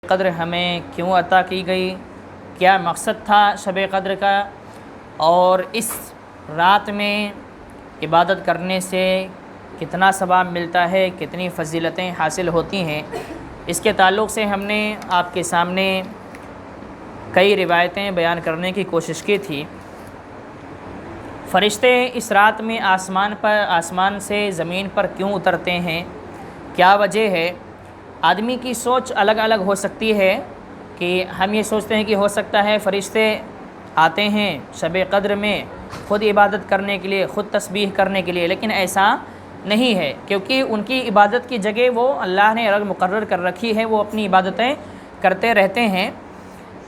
قدر ہمیں کیوں عطا کی گئی، کیا مقصد تھا شب قدر کا، اور اس رات میں عبادت کرنے سے کتنا ثواب ملتا ہے، کتنی فضیلتیں حاصل ہوتی ہیں، اس کے تعلق سے ہم نے آپ کے سامنے کئی روایتیں بیان کرنے کی کوشش کی تھی۔ فرشتے اس رات میں آسمان سے زمین پر کیوں اترتے ہیں، کیا وجہ ہے؟ آدمی کی سوچ الگ الگ ہو سکتی ہے کہ ہم یہ سوچتے ہیں کہ ہو سکتا ہے فرشتے آتے ہیں شب قدر میں خود عبادت کرنے کے لیے، خود تسبیح کرنے کے لیے، لیکن ایسا نہیں ہے، کیونکہ ان کی عبادت کی جگہ وہ اللہ نے الگ مقرر کر رکھی ہے، وہ اپنی عبادتیں کرتے رہتے ہیں۔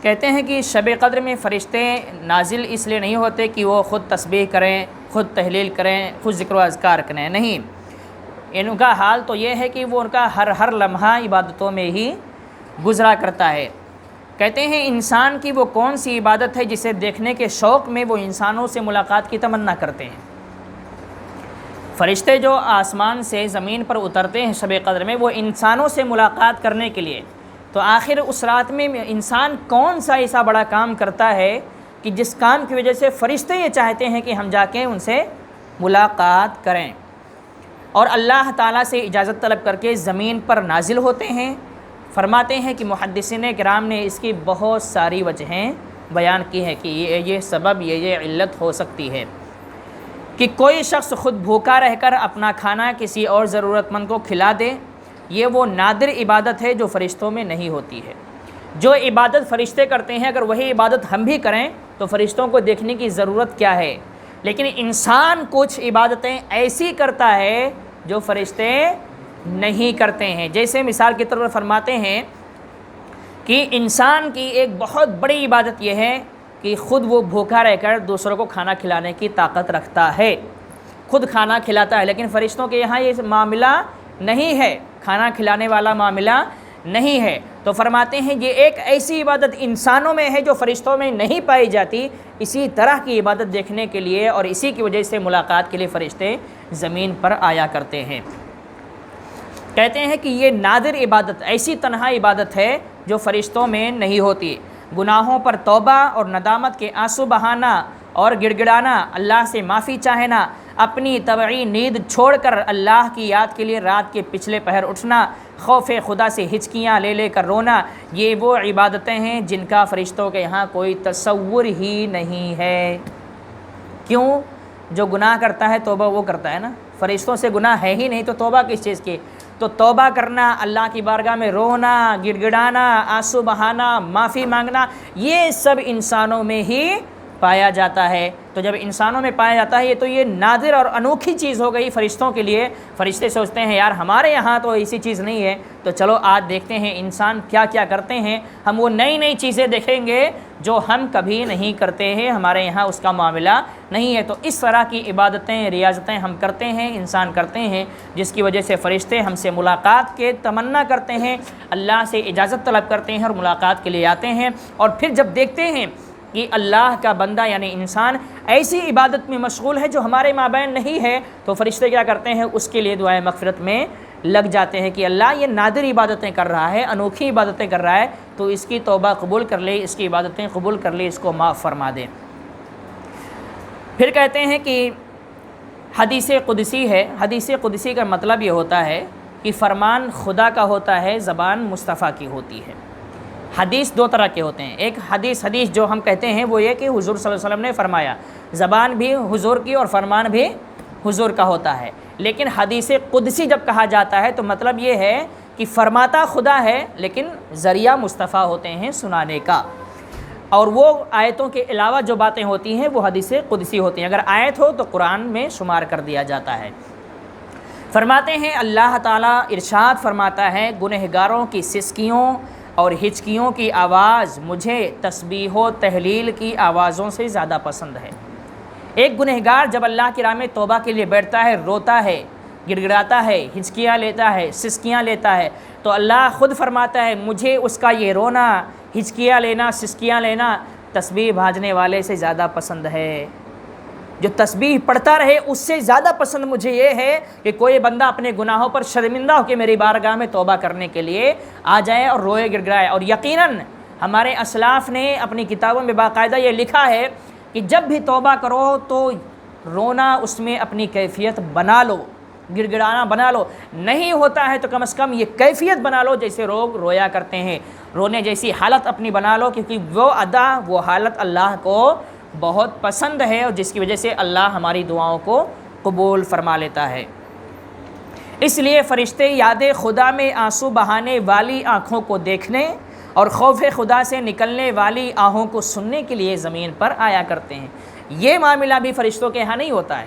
کہتے ہیں کہ شب قدر میں فرشتے نازل اس لیے نہیں ہوتے کہ وہ خود تسبیح کریں، خود تحلیل کریں، خود ذکر و اذکار کریں، نہیں، ان کا حال تو یہ ہے کہ وہ ان کا ہر لمحہ عبادتوں میں ہی گزرا کرتا ہے۔ کہتے ہیں انسان کی وہ کون سی عبادت ہے جسے دیکھنے کے شوق میں وہ انسانوں سے ملاقات کی تمنا کرتے ہیں۔ فرشتے جو آسمان سے زمین پر اترتے ہیں شب قدر میں، وہ انسانوں سے ملاقات کرنے کے لیے، تو آخر اس رات میں انسان کون سا ایسا بڑا کام کرتا ہے کہ جس کام کی وجہ سے فرشتے یہ چاہتے ہیں کہ ہم جا کے ان سے ملاقات کریں، اور اللہ تعالیٰ سے اجازت طلب کر کے زمین پر نازل ہوتے ہیں۔ فرماتے ہیں کہ محدثین کرام نے اس کی بہت ساری وجہیں بیان کی ہیں کہ یہ سبب، یہ علت ہو سکتی ہے کہ کوئی شخص خود بھوکا رہ کر اپنا کھانا کسی اور ضرورت مند کو کھلا دے، یہ وہ نادر عبادت ہے جو فرشتوں میں نہیں ہوتی ہے۔ جو عبادت فرشتے کرتے ہیں، اگر وہی عبادت ہم بھی کریں تو فرشتوں کو دیکھنے کی ضرورت کیا ہے؟ لیکن انسان کچھ عبادتیں ایسی کرتا ہے جو فرشتے نہیں کرتے ہیں۔ جیسے مثال کے طور پر فرماتے ہیں کہ انسان کی ایک بہت بڑی عبادت یہ ہے کہ خود وہ بھوکا رہ کر دوسروں کو کھانا کھلانے کی طاقت رکھتا ہے، خود کھانا کھلاتا ہے، لیکن فرشتوں کے یہاں یہ معاملہ نہیں ہے، کھانا کھلانے والا معاملہ نہیں ہے۔ تو فرماتے ہیں یہ ایک ایسی عبادت انسانوں میں ہے جو فرشتوں میں نہیں پائی جاتی۔ اسی طرح کی عبادت دیکھنے کے لیے اور اسی کی وجہ سے ملاقات کے لیے فرشتے زمین پر آیا کرتے ہیں۔ کہتے ہیں کہ یہ نادر عبادت، ایسی تنہا عبادت ہے جو فرشتوں میں نہیں ہوتی۔ گناہوں پر توبہ اور ندامت کے آنسو بہانا اور گڑ گڑانا، اللہ سے معافی چاہنا، اپنی طبعی نیند چھوڑ کر اللہ کی یاد کے لیے رات کے پچھلے پہر اٹھنا، خوف خدا سے ہچکیاں لے لے کر رونا، یہ وہ عبادتیں ہیں جن کا فرشتوں کے یہاں کوئی تصور ہی نہیں ہے۔ کیوں؟ جو گناہ کرتا ہے توبہ وہ کرتا ہے نا، فرشتوں سے گناہ ہے ہی نہیں تو توبہ کس چیز کی؟ تو توبہ کرنا، اللہ کی بارگاہ میں رونا، گڑ گڑانا، آنسو بہانا، معافی مانگنا، یہ سب انسانوں میں ہی پایا جاتا ہے۔ تو جب انسانوں میں پایا جاتا ہے تو یہ نادر اور انوکھی چیز ہو گئی فرشتوں کے لیے۔ فرشتے سوچتے ہیں یار ہمارے یہاں تو ایسی چیز نہیں ہے، تو چلو آج دیکھتے ہیں انسان کیا کیا کرتے ہیں، ہم وہ نئی نئی چیزیں دیکھیں گے جو ہم کبھی نہیں کرتے ہیں، ہمارے یہاں اس کا معاملہ نہیں ہے۔ تو اس طرح کی عبادتیں، ریاضتیں ہم کرتے ہیں، انسان کرتے ہیں، جس کی وجہ سے فرشتے ہم سے ملاقات کے تمنا کرتے ہیں، اللہ سے اجازت طلب کرتے ہیں اور ملاقات کے لیے آتے ہیں۔ اور پھر جب دیکھتے ہیں کہ اللہ کا بندہ یعنی انسان ایسی عبادت میں مشغول ہے جو ہمارے مابین نہیں ہے، تو فرشتے کیا کرتے ہیں؟ اس کے لیے دعائے مغفرت میں لگ جاتے ہیں کہ اللہ یہ نادر عبادتیں کر رہا ہے، انوکھی عبادتیں کر رہا ہے، تو اس کی توبہ قبول کر لے، اس کی عبادتیں قبول کر لے، اس کو معاف فرما دے۔ پھر کہتے ہیں کہ حدیث قدسی ہے۔ حدیث قدسی کا مطلب یہ ہوتا ہے کہ فرمان خدا کا ہوتا ہے، زبان مصطفیٰ کی ہوتی ہے۔ حدیث دو طرح کے ہوتے ہیں، ایک حدیث جو ہم کہتے ہیں وہ یہ کہ حضور صلی اللہ علیہ وسلم نے فرمایا، زبان بھی حضور کی اور فرمان بھی حضور کا ہوتا ہے۔ لیکن حدیث قدسی جب کہا جاتا ہے تو مطلب یہ ہے کہ فرماتا خدا ہے لیکن ذریعہ مصطفیٰ ہوتے ہیں سنانے کا، اور وہ آیتوں کے علاوہ جو باتیں ہوتی ہیں وہ حدیث قدسی ہوتی ہیں۔ اگر آیت ہو تو قرآن میں شمار کر دیا جاتا ہے۔ فرماتے ہیں اللہ تعالیٰ ارشاد فرماتا ہے، گنہگاروں کی سسکیوں اور ہچکیوں کی آواز مجھے تسبیح و تحلیل کی آوازوں سے زیادہ پسند ہے۔ ایک گنہگار جب اللہ کی راہ میں توبہ کے لیے بیٹھتا ہے، روتا ہے، گڑ گڑاتا ہے، ہچکیاں لیتا ہے، سسکیاں لیتا ہے، تو اللہ خود فرماتا ہے مجھے اس کا یہ رونا، ہچکیاں لینا، سسکیاں لینا تسبیح بھاجنے والے سے زیادہ پسند ہے۔ جو تسبیح پڑھتا رہے اس سے زیادہ پسند مجھے یہ ہے کہ کوئی بندہ اپنے گناہوں پر شرمندہ ہو کے میری بارگاہ میں توبہ کرنے کے لیے آ جائے اور روئے گڑ گڑائے۔ اور یقیناً ہمارے اسلاف نے اپنی کتابوں میں باقاعدہ یہ لکھا ہے کہ جب بھی توبہ کرو تو رونا اس میں اپنی کیفیت بنا لو، گڑ گڑانا بنا لو، نہیں ہوتا ہے تو کم از کم یہ کیفیت بنا لو جیسے لوگ رویا کرتے ہیں، رونے جیسی حالت اپنی بنا لو، کیونکہ وہ ادا وہ حالت اللہ کو بہت پسند ہے اور جس کی وجہ سے اللہ ہماری دعاؤں کو قبول فرما لیتا ہے۔ اس لیے فرشتے یاد خدا میں آنسو بہانے والی آنکھوں کو دیکھنے اور خوف خدا سے نکلنے والی آہوں کو سننے کے لیے زمین پر آیا کرتے ہیں۔ یہ معاملہ بھی فرشتوں کے ہاں نہیں ہوتا ہے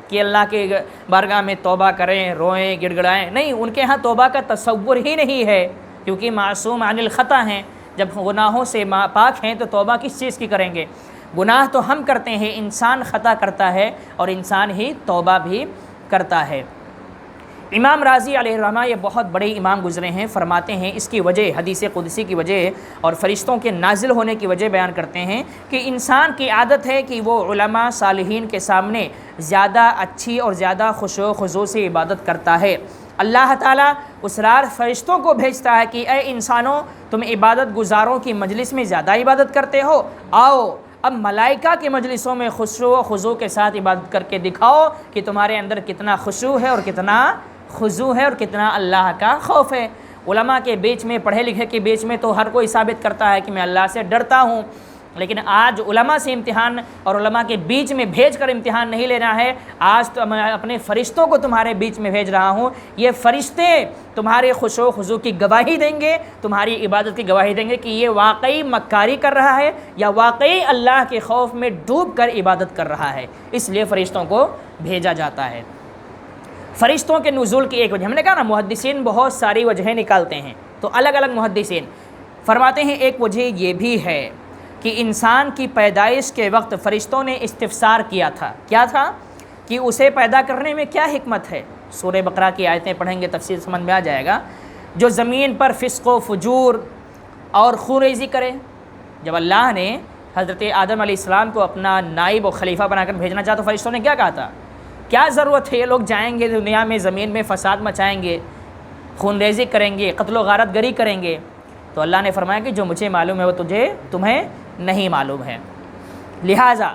کہ اللہ کے بارگاہ میں توبہ کریں، روئیں، گڑ گڑائیں، نہیں، ان کے ہاں توبہ کا تصور ہی نہیں ہے، کیونکہ معصوم عن الخطا ہیں۔ جب گناہوں سے پاک ہیں تو توبہ کس چیز کی کریں گے؟ گناہ تو ہم کرتے ہیں، انسان خطا کرتا ہے اور انسان ہی توبہ بھی کرتا ہے۔ امام راضی علیہ الرحمہ یہ بہت بڑے امام گزرے ہیں، فرماتے ہیں اس کی وجہ حدیث قدسی کی وجہ اور فرشتوں کے نازل ہونے کی وجہ بیان کرتے ہیں کہ انسان کی عادت ہے کہ وہ علماء صالحین کے سامنے زیادہ اچھی اور زیادہ خشوع و خضوع سے عبادت کرتا ہے۔ اللہ تعالیٰ اس رات فرشتوں کو بھیجتا ہے کہ اے انسانوں، تم عبادت گزاروں کی مجلس میں زیادہ عبادت کرتے ہو، آؤ اب ملائکہ کی مجلسوں میں خشوع و خضوع کے ساتھ عبادت کر کے دکھاؤ کہ تمہارے اندر کتنا خشوع ہے اور کتنا خضوع ہے اور کتنا اللہ کا خوف ہے۔ علماء کے بیچ میں، پڑھے لکھے کے بیچ میں تو ہر کوئی ثابت کرتا ہے کہ میں اللہ سے ڈرتا ہوں، لیکن آج علماء سے امتحان اور علماء کے بیچ میں بھیج کر امتحان نہیں لینا ہے، آج تو میں اپنے فرشتوں کو تمہارے بیچ میں بھیج رہا ہوں۔ یہ فرشتے تمہارے خشوع و خضوع کی گواہی دیں گے، تمہاری عبادت کی گواہی دیں گے کہ یہ واقعی مکاری کر رہا ہے یا واقعی اللہ کے خوف میں ڈوب کر عبادت کر رہا ہے، اس لیے فرشتوں کو بھیجا جاتا ہے۔ فرشتوں کے نزول کی ایک وجہ، ہم نے کہا نا محدثین بہت ساری وجہیں نکالتے ہیں، تو الگ الگ محدثین فرماتے ہیں ایک وجہ یہ بھی ہے کہ انسان کی پیدائش کے وقت فرشتوں نے استفسار کیا تھا۔ کیا تھا؟ کہ اسے پیدا کرنے میں کیا حکمت ہے۔ سورہ بقرہ کی آیتیں پڑھیں گے تفصیل سمجھ میں آ جائے گا۔ جو زمین پر فسق و فجور اور خون ریزی کرے، جب اللہ نے حضرت آدم علیہ السلام کو اپنا نائب و خلیفہ بنا کر بھیجنا چاہا تو فرشتوں نے کیا کہا تھا؟ کیا ضرورت ہے، یہ لوگ جائیں گے دنیا میں، زمین میں فساد مچائیں گے، خون ریزی کریں گے، قتل و غارت گری کریں گے۔ تو اللہ نے فرمایا کہ جو مجھے معلوم ہے وہ تمہیں نہیں معلوم ہے۔ لہٰذا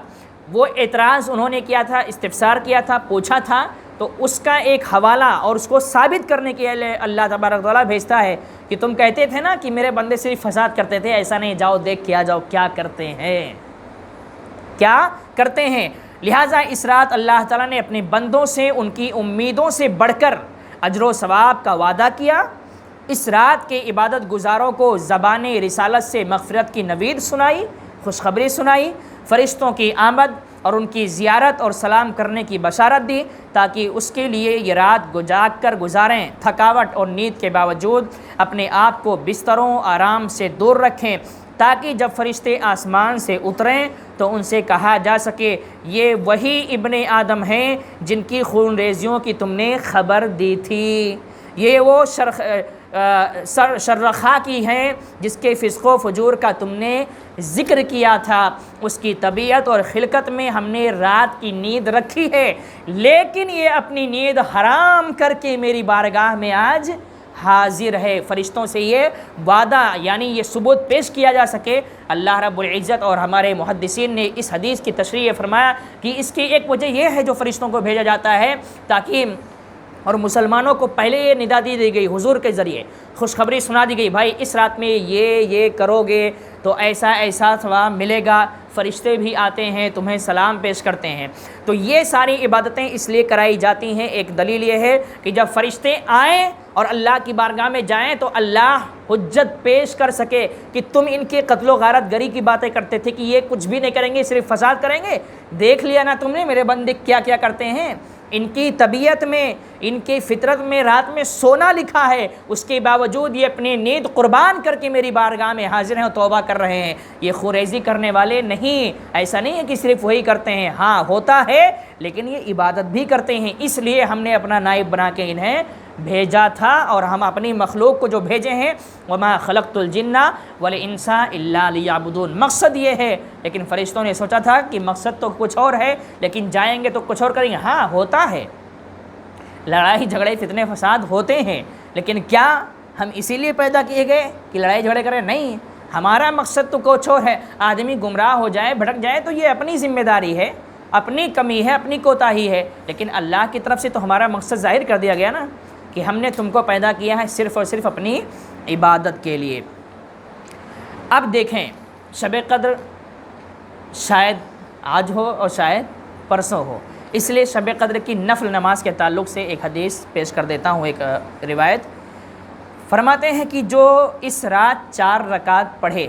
وہ اعتراض انہوں نے کیا تھا، استفسار کیا تھا، پوچھا تھا، تو اس کا ایک حوالہ اور اس کو ثابت کرنے کے لیے اللہ تبارک و تعالیٰ بھیجتا ہے کہ تم کہتے تھے نا کہ میرے بندے صرف فساد کرتے تھے، ایسا نہیں، جاؤ دیکھ کے آ جاؤ کیا کرتے ہیں، کیا کرتے ہیں۔ لہٰذا اس رات اللہ تعالیٰ نے اپنے بندوں سے ان کی امیدوں سے بڑھ کر اجر و ثواب کا وعدہ کیا۔ اس رات کے عبادت گزاروں کو زبان رسالت سے مغفرت کی نوید سنائی، خوشخبری سنائی، فرشتوں کی آمد اور ان کی زیارت اور سلام کرنے کی بشارت دی تاکہ اس کے لیے یہ رات جاگ کر گزاریں، تھکاوٹ اور نیند کے باوجود اپنے آپ کو بستروں آرام سے دور رکھیں، تاکہ جب فرشتے آسمان سے اتریں تو ان سے کہا جا سکے یہ وہی ابن آدم ہیں جن کی خون ریزیوں کی تم نے خبر دی تھی، یہ وہ شرخا کی ہیں جس کے فسق و فجور کا تم نے ذکر کیا تھا، اس کی طبیعت اور خلقت میں ہم نے رات کی نیند رکھی ہے، لیکن یہ اپنی نیند حرام کر کے میری بارگاہ میں آج حاضر ہے۔ فرشتوں سے یہ وعدہ یعنی یہ ثبوت پیش کیا جا سکے۔ اللہ رب العزت اور ہمارے محدثین نے اس حدیث کی تشریح فرمایا کہ اس کی ایک وجہ یہ ہے جو فرشتوں کو بھیجا جاتا ہے تاکہ اور مسلمانوں کو پہلے یہ ندا دی گئی، حضور کے ذریعے خوشخبری سنا دی گئی، بھائی اس رات میں یہ کرو گے تو ایسا ایسا ثواب ملے گا، فرشتے بھی آتے ہیں تمہیں سلام پیش کرتے ہیں۔ تو یہ ساری عبادتیں اس لیے کرائی جاتی ہیں، ایک دلیل یہ ہے کہ جب فرشتے آئیں اور اللہ کی بارگاہ میں جائیں تو اللہ حجت پیش کر سکے کہ تم ان کے قتل و غارت گری کی باتیں کرتے تھے کہ یہ کچھ بھی نہیں کریں گے، صرف فساد کریں گے، دیکھ لیا نا تم نے میرے بندے کیا کیا کرتے ہیں، ان کی طبیعت میں، ان کی فطرت میں رات میں سونا لکھا ہے، اس کے باوجود یہ اپنی نیند قربان کر کے میری بارگاہ میں حاضر ہیں اور توبہ کر رہے ہیں، یہ خوریزی کرنے والے نہیں، ایسا نہیں ہے کہ صرف وہی کرتے ہیں، ہاں ہوتا ہے لیکن یہ عبادت بھی کرتے ہیں، اس لیے ہم نے اپنا نائب بنا کے انہیں بھیجا تھا اور ہم اپنی مخلوق کو جو بھیجے ہیں وما خلقت الجن والانس الا لیعبدون، مقصد یہ ہے۔ لیکن فرشتوں نے سوچا تھا کہ مقصد تو کچھ اور ہے لیکن جائیں گے تو کچھ اور کریں گے۔ ہاں ہوتا ہے، لڑائی جھگڑے فتنے فساد ہوتے ہیں، لیکن کیا ہم اسی لیے پیدا کیے گئے کہ لڑائی جھگڑے کریں؟ نہیں، ہمارا مقصد تو کچھ اور ہے۔ آدمی گمراہ ہو جائے، بھٹک جائے تو یہ اپنی ذمہ داری ہے، اپنی کمی ہے، اپنی کوتاہی ہے، لیکن اللہ کی طرف سے تو ہمارا مقصد ظاہر کر دیا گیا نا کہ ہم نے تم کو پیدا کیا ہے صرف اور صرف اپنی عبادت کے لیے۔ اب دیکھیں، شب قدر شاید آج ہو اور شاید پرسوں ہو، اس لیے شب قدر کی نفل نماز کے تعلق سے ایک حدیث پیش کر دیتا ہوں، ایک روایت۔ فرماتے ہیں کہ جو اس رات 4 رکعت پڑھے،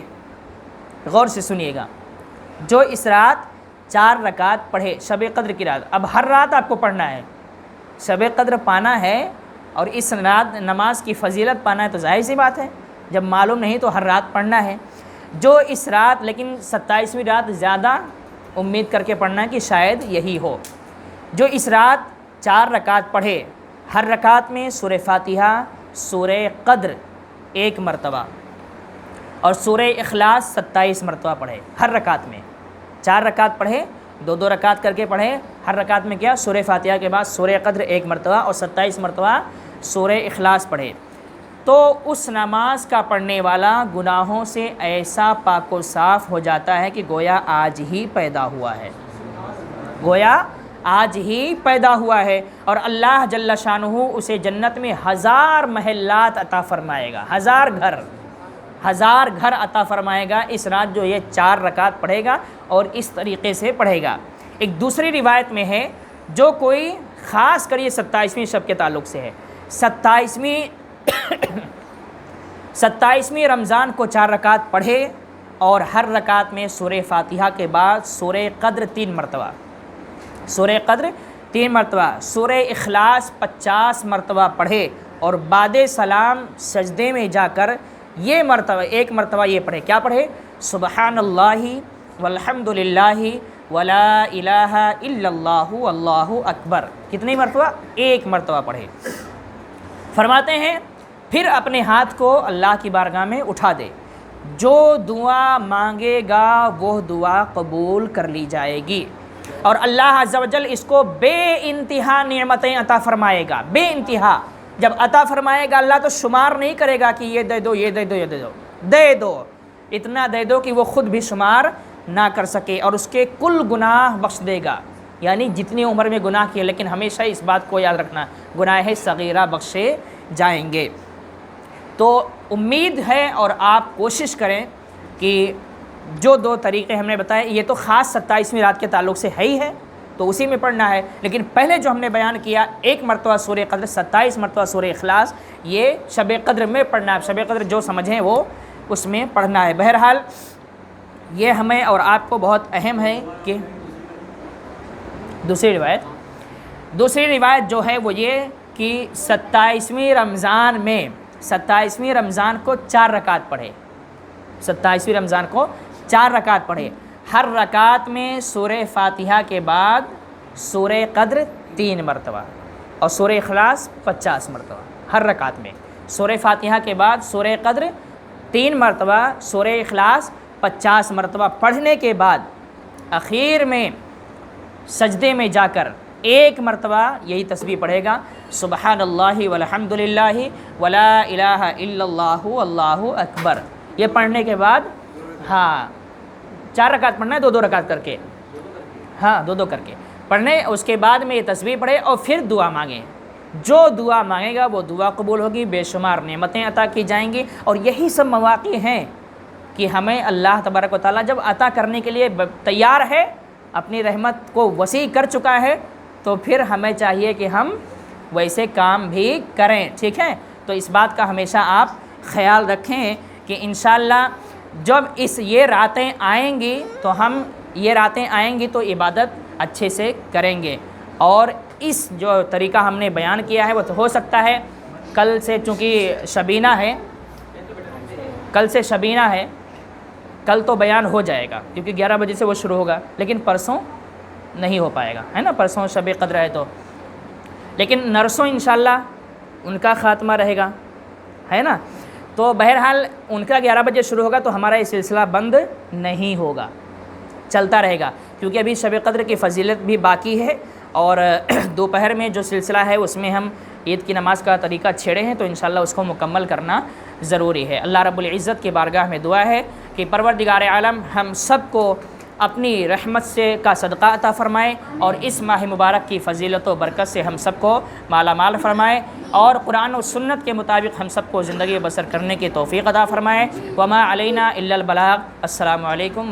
غور سے سنیے گا، جو اس رات 4 رکعت پڑھے شب قدر کی رات، اب ہر رات آپ کو پڑھنا ہے، شب قدر پانا ہے اور اس رات نماز کی فضیلت پانا ہے تو ظاہر سی بات ہے، جب معلوم نہیں تو ہر رات پڑھنا ہے۔ جو اس رات، لیکن 27ویں رات زیادہ امید کر کے پڑھنا ہے کہ شاید یہی ہو، جو اس رات 4 رکعت پڑھے، ہر رکعت میں سورہ فاتحہ، سورہ قدر 1 مرتبہ اور سورہ اخلاص 27 مرتبہ پڑھے، ہر رکعت میں 4 رکعت پڑھے، 2 رکعت کر کے پڑھے، ہر رکعت میں کیا؟ سورہ فاتحہ کے بعد سورہ قدر 1 مرتبہ اور 27 مرتبہ سورہ اخلاص پڑھے، تو اس نماز کا پڑھنے والا گناہوں سے ایسا پاک و صاف ہو جاتا ہے کہ گویا آج ہی پیدا ہوا ہے، گویا آج ہی پیدا ہوا ہے، اور اللہ جل شانہ اسے جنت میں 1000 محلات عطا فرمائے گا، 1000 گھر عطا فرمائے گا اس رات جو یہ 4 رکعت پڑھے گا اور اس طریقے سے پڑھے گا۔ ایک دوسری روایت میں ہے، جو کوئی خاص کر یہ 27ویں شب کے تعلق سے ہے، 27ویں رمضان کو 4 رکعت پڑھے اور ہر رکعت میں سورہ فاتحہ کے بعد سورہ قدر 3 مرتبہ، سورہ قدر 3 مرتبہ، سورہ اخلاص 50 مرتبہ پڑھے اور بعد سلام سجدے میں جا کر یہ مرتبہ 1 مرتبہ یہ پڑھے، کیا پڑھے؟ سبحان اللہ والحمد للہ ولا الہ الا اللہ واللہ اکبر، کتنی مرتبہ؟ 1 مرتبہ پڑھے۔ فرماتے ہیں پھر اپنے ہاتھ کو اللہ کی بارگاہ میں اٹھا دے، جو دعا مانگے گا وہ دعا قبول کر لی جائے گی، اور اللہ عز و جل اس کو بے انتہا نعمتیں عطا فرمائے گا، بے انتہا۔ جب عطا فرمائے گا اللہ تو شمار نہیں کرے گا کہ یہ دے دو، یہ دے دو، یہ دے دو، دے دو، اتنا دے دو کہ وہ خود بھی شمار نہ کر سکے، اور اس کے کل گناہ بخش دے گا، یعنی جتنی عمر میں گناہ کیے، لیکن ہمیشہ اس بات کو یاد رکھنا، گناہ صغیرہ بخشے جائیں گے۔ تو امید ہے اور آپ کوشش کریں کہ جو 2 طریقے ہم نے بتائے، یہ تو خاص 27ویں رات کے تعلق سے ہے ہی ہے تو اسی میں پڑھنا ہے، لیکن پہلے جو ہم نے بیان کیا 1 مرتبہ سورہ قدر، 27 مرتبہ سورہ اخلاص، یہ شب قدر میں پڑھنا ہے، شب قدر جو سمجھیں وہ اس میں پڑھنا ہے۔ بہرحال یہ ہمیں اور آپ کو بہت اہم ہے کہ دوسری روایت جو ہے وہ یہ کہ 27ویں رمضان میں 27ویں رمضان کو 4 رکعت پڑھے، 27ویں رمضان کو 4 رکعت پڑھے، ہر رکعت میں سورہ فاتحہ کے بعد سورہ قدر 3 مرتبہ اور سورہ اخلاص 50 مرتبہ، ہر رکعت میں سورہ فاتحہ کے بعد سورہ قدر 3 مرتبہ، سورہ اخلاص 50 مرتبہ پڑھنے کے بعد اخیر میں سجدے میں جا کر 1 مرتبہ یہی تسبیح پڑھے گا، سبحان اللہ والحمد للہ ولا الہ الا اللہ واللہ اکبر۔ یہ پڑھنے کے بعد 4 رکعت پڑھنا ہے، 2 رکعت کر کے، 2 کر کے پڑھنے، اس کے بعد میں یہ تسبیح پڑھے اور پھر دعا مانگیں، جو دعا مانگے گا وہ دعا قبول ہوگی، بے شمار نعمتیں عطا کی جائیں گی، اور یہی سب مواقع ہیں کہ ہمیں اللہ تبارک و تعالیٰ جب عطا کرنے کے لیے تیار ہے، اپنی رحمت کو وسیع کر چکا ہے، تو پھر ہمیں چاہیے کہ ہم ویسے کام بھی کریں، ٹھیک ہے؟ تو اس بات کا ہمیشہ آپ خیال رکھیں کہ انشاءاللہ جب یہ راتیں آئیں گی تو یہ راتیں آئیں گی تو عبادت اچھے سے کریں گے، اور اس جو طریقہ ہم نے بیان کیا ہے وہ تو ہو سکتا ہے کل سے، چونکہ شبینہ ہے، کل سے شبینہ ہے، کل تو بیان ہو جائے گا کیونکہ 11 بجے سے وہ شروع ہوگا، لیکن پرسوں نہیں ہو پائے گا، ہے نا، پرسوں شب قدر ہے تو، لیکن نرسوں انشاءاللہ ان کا خاتمہ رہے گا، ہے نا. تو بہرحال ان کا 11 بجے شروع ہوگا تو ہمارا یہ سلسلہ بند نہیں ہوگا، چلتا رہے گا، کیونکہ ابھی شب قدر کی فضیلت بھی باقی ہے، اور دوپہر میں جو سلسلہ ہے اس میں ہم عید کی نماز کا طریقہ چھیڑے ہیں، تو انشاءاللہ اس کو مکمل کرنا ضروری ہے. اللہ رب العزت کی بارگاہ میں دعا ہے کہ پروردگار عالم ہم سب کو اپنی رحمت سے کا صدقہ عطا فرمائے، اور اس ماہ مبارک کی فضیلت و برکت سے ہم سب کو مالا مال فرمائے، اور قرآن و سنت کے مطابق ہم سب کو زندگی بسر کرنے کی توفیق عطا فرمائے. وما علینا الا البلاغ. السلام علیکم.